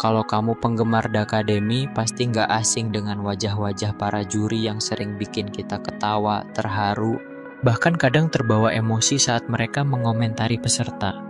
Kalau kamu penggemar Dakademi, pasti nggak asing dengan wajah-wajah para juri yang sering bikin kita ketawa, terharu, bahkan kadang terbawa emosi saat mereka mengomentari peserta.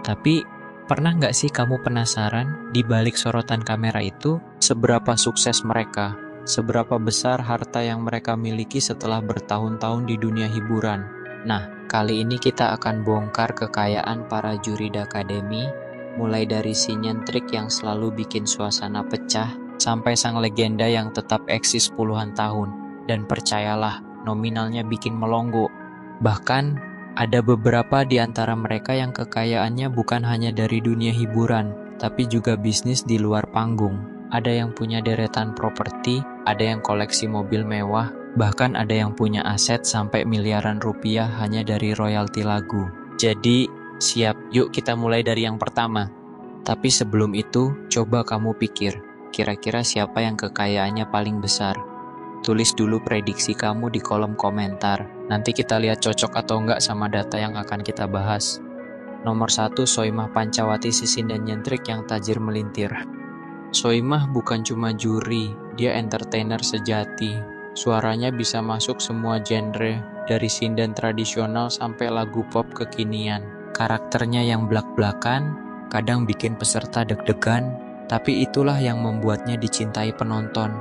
Tapi, pernah nggak sih kamu penasaran, di balik sorotan kamera itu, seberapa sukses mereka? Seberapa besar harta yang mereka miliki setelah bertahun-tahun di dunia hiburan? Nah, kali ini kita akan bongkar kekayaan para juri Dakademi, mulai dari si nyentrik yang selalu bikin suasana pecah, sampai sang legenda yang tetap eksis puluhan tahun. Dan percayalah, nominalnya bikin melongo. Bahkan, ada beberapa di antara mereka yang kekayaannya bukan hanya dari dunia hiburan, tapi juga bisnis di luar panggung. Ada yang punya deretan properti, ada yang koleksi mobil mewah, bahkan ada yang punya aset sampai miliaran rupiah hanya dari royalti lagu. Jadi, siap, yuk kita mulai dari yang pertama. Tapi sebelum itu, coba kamu pikir, kira-kira siapa yang kekayaannya paling besar? Tulis dulu prediksi kamu di kolom komentar. Nanti kita lihat cocok atau enggak sama data yang akan kita bahas. Nomor 1, Soimah Pancawati, Sisindan nyentrik yang tajir melintir. Soimah bukan cuma juri, dia entertainer sejati. Suaranya bisa masuk semua genre, dari sinden tradisional sampai lagu pop kekinian. Karakternya yang blak-blakan, kadang bikin peserta deg-degan, tapi itulah yang membuatnya dicintai penonton.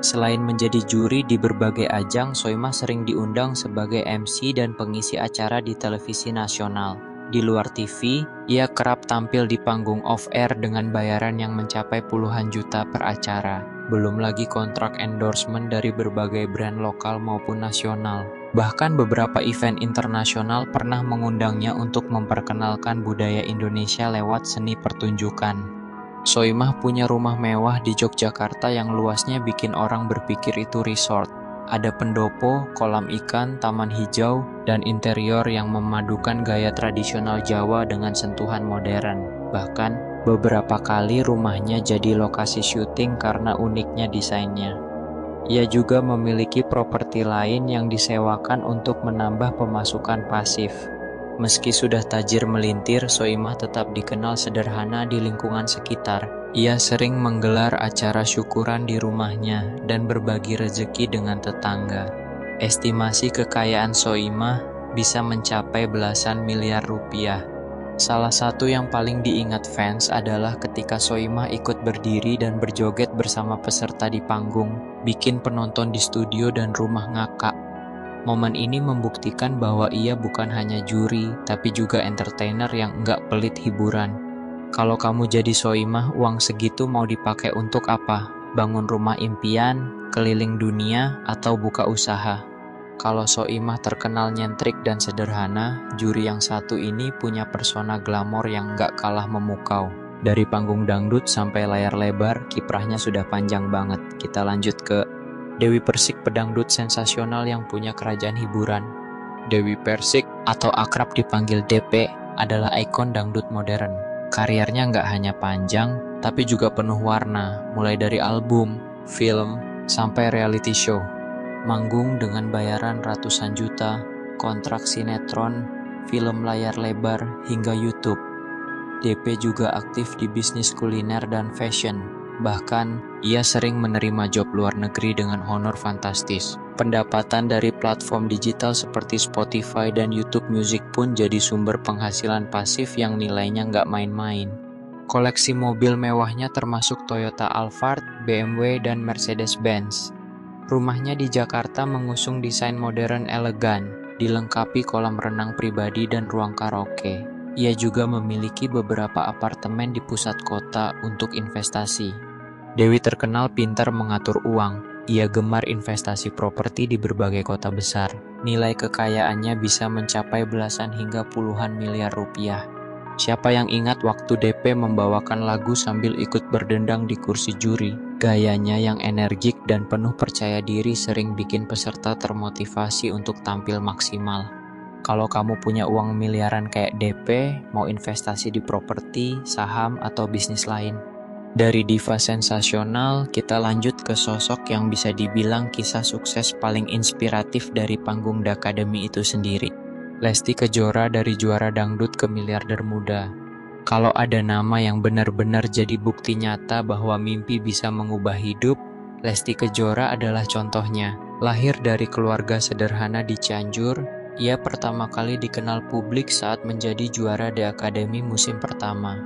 Selain menjadi juri di berbagai ajang, Soimah sering diundang sebagai MC dan pengisi acara di televisi nasional. Di luar TV, ia kerap tampil di panggung off-air dengan bayaran yang mencapai puluhan juta per acara. Belum lagi kontrak endorsement dari berbagai brand lokal maupun nasional. Bahkan beberapa event internasional pernah mengundangnya untuk memperkenalkan budaya Indonesia lewat seni pertunjukan. Soimah punya rumah mewah di Yogyakarta yang luasnya bikin orang berpikir itu resort. Ada pendopo, kolam ikan, taman hijau, dan interior yang memadukan gaya tradisional Jawa dengan sentuhan modern. Bahkan, beberapa kali rumahnya jadi lokasi syuting karena uniknya desainnya. Ia juga memiliki properti lain yang disewakan untuk menambah pemasukan pasif. Meski sudah tajir melintir, Soimah tetap dikenal sederhana di lingkungan sekitar. Ia sering menggelar acara syukuran di rumahnya dan berbagi rezeki dengan tetangga. Estimasi kekayaan Soimah bisa mencapai belasan miliar rupiah. Salah satu yang paling diingat fans adalah ketika Soimah ikut berdiri dan berjoget bersama peserta di panggung, bikin penonton di studio dan rumah ngakak. Momen ini membuktikan bahwa ia bukan hanya juri, tapi juga entertainer yang enggak pelit hiburan. Kalau kamu jadi Soimah, uang segitu mau dipakai untuk apa? Bangun rumah impian, keliling dunia, atau buka usaha? Kalau Soimah terkenal nyentrik dan sederhana, juri yang satu ini punya persona glamor yang enggak kalah memukau. Dari panggung dangdut sampai layar lebar, kiprahnya sudah panjang banget. Kita lanjut ke Dewi Persik, pedangdut sensasional yang punya kerajaan hiburan. Dewi Persik atau akrab dipanggil DP adalah ikon dangdut modern. Karirnya nggak hanya panjang, tapi juga penuh warna, mulai dari album, film, sampai reality show. Manggung dengan bayaran ratusan juta, kontrak sinetron, film layar lebar, hingga YouTube. DP juga aktif di bisnis kuliner dan fashion. Bahkan, ia sering menerima job luar negeri dengan honor fantastis. Pendapatan dari platform digital seperti Spotify dan YouTube Music pun jadi sumber penghasilan pasif yang nilainya nggak main-main. Koleksi mobil mewahnya termasuk Toyota Alphard, BMW, dan Mercedes-Benz. Rumahnya di Jakarta mengusung desain modern elegan, dilengkapi kolam renang pribadi dan ruang karaoke. Ia juga memiliki beberapa apartemen di pusat kota untuk investasi. Dewi terkenal pintar mengatur uang. Ia gemar investasi properti di berbagai kota besar. Nilai kekayaannya bisa mencapai belasan hingga puluhan miliar rupiah. Siapa yang ingat waktu DP membawakan lagu sambil ikut berdendang di kursi juri? Gayanya yang energik dan penuh percaya diri sering bikin peserta termotivasi untuk tampil maksimal. Kalau kamu punya uang miliaran kayak DP, mau investasi di properti, saham, atau bisnis lain? Dari diva sensasional, kita lanjut ke sosok yang bisa dibilang kisah sukses paling inspiratif dari panggung Dakademi itu sendiri. Lesti Kejora, dari juara dangdut ke miliarder muda. Kalau ada nama yang benar-benar jadi bukti nyata bahwa mimpi bisa mengubah hidup, Lesti Kejora adalah contohnya. Lahir dari keluarga sederhana di Cianjur, ia pertama kali dikenal publik saat menjadi juara The Academy musim pertama.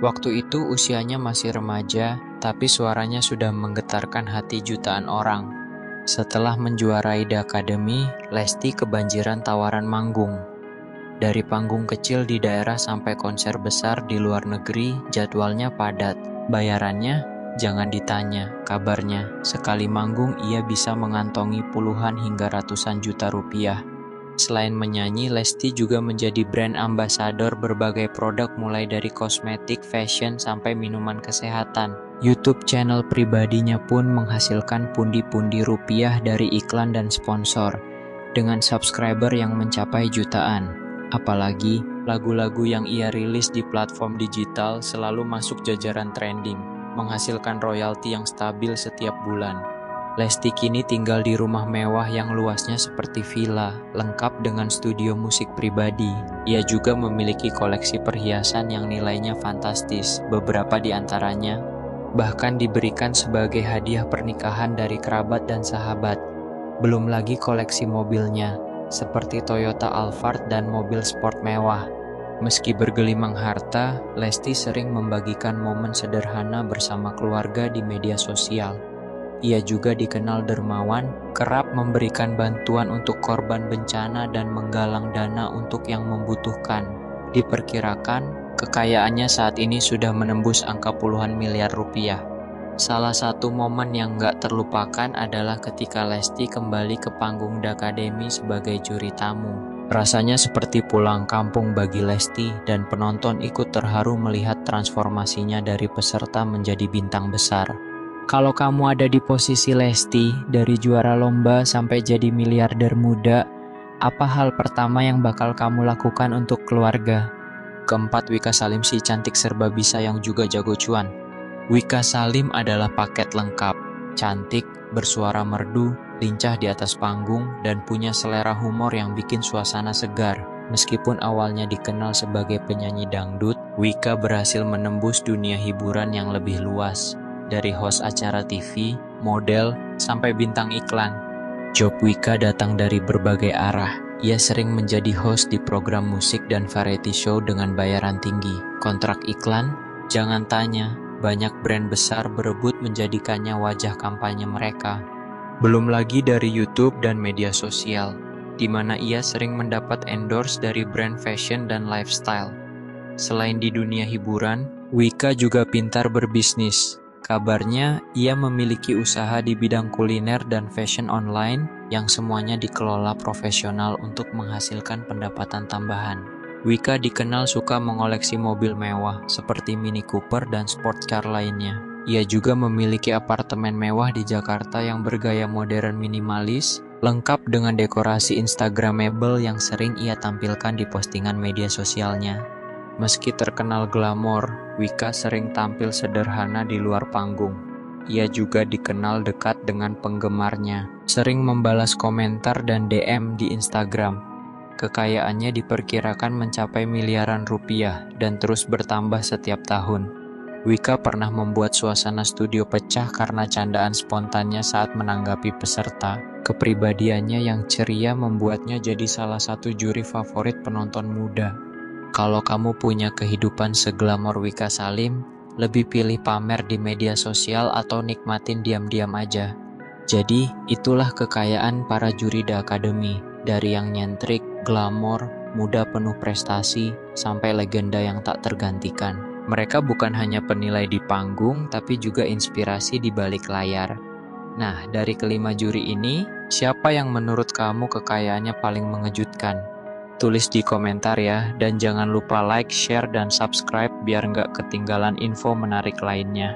Waktu itu usianya masih remaja, tapi suaranya sudah menggetarkan hati jutaan orang. Setelah menjuarai The Academy, Lesti kebanjiran tawaran manggung. Dari panggung kecil di daerah sampai konser besar di luar negeri, jadwalnya padat. Bayarannya? Jangan ditanya, kabarnya sekali manggung ia bisa mengantongi puluhan hingga ratusan juta rupiah. Selain menyanyi, Lesti juga menjadi brand ambasador berbagai produk mulai dari kosmetik, fashion, sampai minuman kesehatan. YouTube channel pribadinya pun menghasilkan pundi-pundi rupiah dari iklan dan sponsor, dengan subscriber yang mencapai jutaan. Apalagi, lagu-lagu yang ia rilis di platform digital selalu masuk jajaran trending, menghasilkan royalti yang stabil setiap bulan. Lesti kini tinggal di rumah mewah yang luasnya seperti villa, lengkap dengan studio musik pribadi. Ia juga memiliki koleksi perhiasan yang nilainya fantastis, beberapa di antaranya bahkan diberikan sebagai hadiah pernikahan dari kerabat dan sahabat. Belum lagi koleksi mobilnya, seperti Toyota Alphard dan mobil sport mewah. Meski bergelimang harta, Lesti sering membagikan momen sederhana bersama keluarga di media sosial. Ia juga dikenal dermawan, kerap memberikan bantuan untuk korban bencana dan menggalang dana untuk yang membutuhkan. Diperkirakan, kekayaannya saat ini sudah menembus angka puluhan miliar rupiah. Salah satu momen yang gak terlupakan adalah ketika Lesti kembali ke panggung The Academy sebagai juri tamu. Rasanya seperti pulang kampung bagi Lesti, dan penonton ikut terharu melihat transformasinya dari peserta menjadi bintang besar. Kalau kamu ada di posisi Lesti, dari juara lomba sampai jadi miliarder muda, apa hal pertama yang bakal kamu lakukan untuk keluarga? Keempat, Wika Salim, si cantik serba bisa yang juga jago cuan. Wika Salim adalah paket lengkap, cantik, bersuara merdu, lincah di atas panggung, dan punya selera humor yang bikin suasana segar. Meskipun awalnya dikenal sebagai penyanyi dangdut, Wika berhasil menembus dunia hiburan yang lebih luas. Dari host acara TV, model, sampai bintang iklan. Job Wika datang dari berbagai arah. Ia sering menjadi host di program musik dan variety show dengan bayaran tinggi. Kontrak iklan? Jangan tanya, banyak brand besar berebut menjadikannya wajah kampanye mereka. Belum lagi dari YouTube dan media sosial, di mana ia sering mendapat endorse dari brand fashion dan lifestyle. Selain di dunia hiburan, Wika juga pintar berbisnis. Kabarnya, ia memiliki usaha di bidang kuliner dan fashion online yang semuanya dikelola profesional untuk menghasilkan pendapatan tambahan. Wika dikenal suka mengoleksi mobil mewah seperti Mini Cooper dan sports car lainnya. Ia juga memiliki apartemen mewah di Jakarta yang bergaya modern minimalis, lengkap dengan dekorasi Instagramable yang sering ia tampilkan di postingan media sosialnya. Meski terkenal glamor, Wika sering tampil sederhana di luar panggung. Ia juga dikenal dekat dengan penggemarnya, sering membalas komentar dan DM di Instagram. Kekayaannya diperkirakan mencapai miliaran rupiah dan terus bertambah setiap tahun. Wika pernah membuat suasana studio pecah karena candaan spontannya saat menanggapi peserta. Kepribadiannya yang ceria membuatnya jadi salah satu juri favorit penonton muda. Kalau kamu punya kehidupan seglamor Wika Salim, lebih pilih pamer di media sosial atau nikmatin diam-diam aja? Jadi, itulah kekayaan para juri The Academy. Dari yang nyentrik, glamor, muda penuh prestasi, sampai legenda yang tak tergantikan. Mereka bukan hanya penilai di panggung, tapi juga inspirasi di balik layar. Nah, dari kelima juri ini, siapa yang menurut kamu kekayaannya paling mengejutkan? Tulis di komentar ya, dan jangan lupa like, share, dan subscribe biar nggak ketinggalan info menarik lainnya.